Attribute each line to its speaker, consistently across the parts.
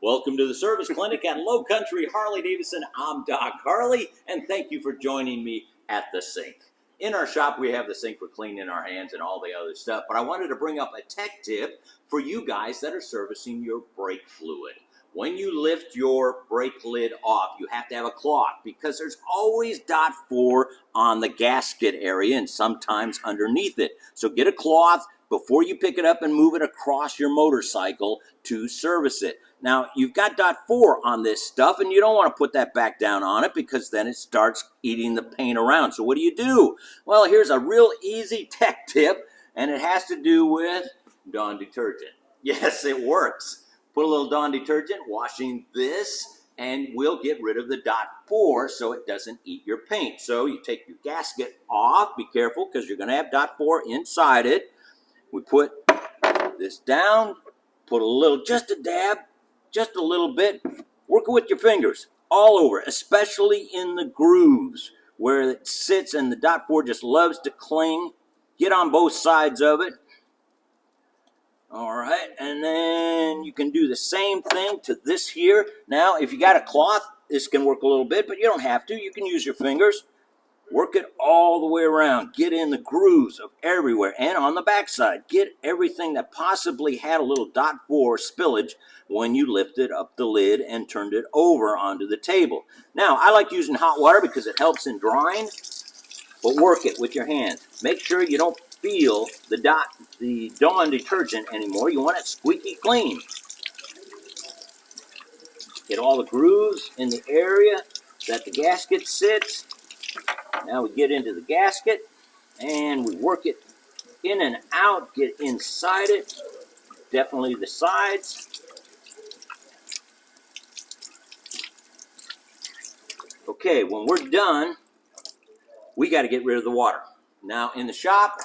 Speaker 1: Welcome to the service clinic at Low Country Harley-Davidson. I'm Doc Harley, and thank you for joining me at the sink. In our shop, we have the sink for cleaning our hands and all the other stuff, but I wanted to bring up a tech tip for you guys that are servicing your brake fluid. When you lift your brake lid off, you have to have a cloth because there's always .4 on the gasket area and sometimes underneath it. So get a cloth before you pick it up and move it across your motorcycle to service it. Now, you've got .4 on this stuff, and you don't want to put that back down on it because then it starts eating the paint around. So what do? Well, here's a real easy tech tip, and it has to do with Dawn detergent. Yes, it works. Put a little Dawn detergent, washing this, and we'll get rid of the .4 so it doesn't eat your paint. So you take your gasket off. Be careful because you're going to have .4 inside it. We put this down, put a little, just a dab, just a little bit. Work it with your fingers all over, especially in the grooves where it sits and the .4 just loves to cling. Get on both sides of it. All right, and then you can do the same thing to this here. Now, if you got a cloth, this can work a little bit, but you don't have to. You can use your fingers. Work it all the way around. Get in the grooves of everywhere and on the backside. Get everything that possibly had a little .4 spillage when you lifted up the lid and turned it over onto the table. Now, I like using hot water because it helps in drying, but work it with your hands. Make sure you don't feel the Dawn detergent anymore. You want it squeaky clean. Get all the grooves in the area that the gasket sits. Now we get into the gasket and we work it in and out, get inside it, definitely the sides. Okay, when we're done, we got to get rid of the water. Now in the shop,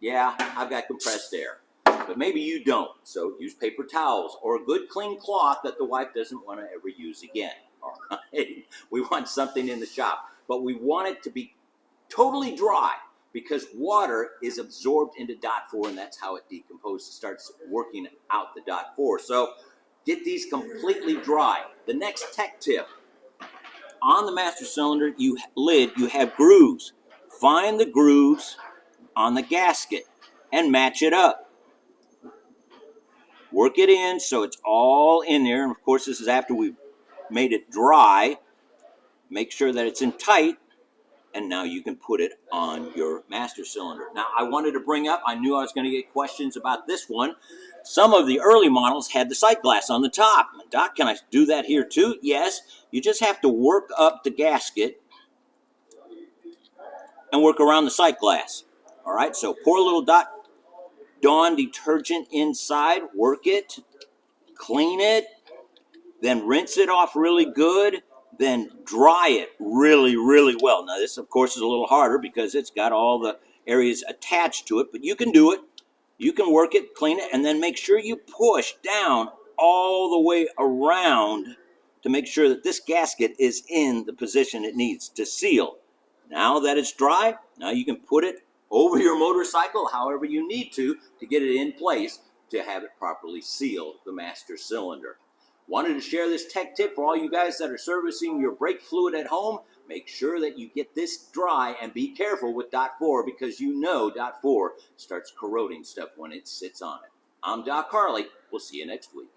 Speaker 1: yeah, I've got compressed air, but maybe you don't. So use paper towels or a good clean cloth that the wife doesn't want to ever use again. All right, we want something in the shop, but we want it to be totally dry because water is absorbed into .4 and that's how it decomposes, starts working out the .4. So get these completely dry. The next tech tip, on the master cylinder lid, you have grooves. Find the grooves on the gasket and match it up. Work it in so it's all in there. And of course, this is after we've made it dry. Make sure that it's in tight. And now you can put it on your master cylinder. Now, I wanted to bring up, I knew I was going to get questions about this one. Some of the early models had the sight glass on the top. Doc, can I do that here too? Yes. You just have to work up the gasket and work around the sight glass. All right, so pour a little Dawn detergent inside, work it, clean it, then rinse it off really good. Then dry it really, really well. Now, this, of course, is a little harder because it's got all the areas attached to it, but you can do it. You can work it, clean it, and then make sure you push down all the way around to make sure that this gasket is in the position it needs to seal. Now that it's dry, now you can put it over your motorcycle however you need to get it in place to have it properly seal the master cylinder. Wanted to share this tech tip for all you guys that are servicing your brake fluid at home. Make sure that you get this dry and be careful with .4 because you know .4 starts corroding stuff when it sits on it. I'm Doc Harley. We'll see you next week.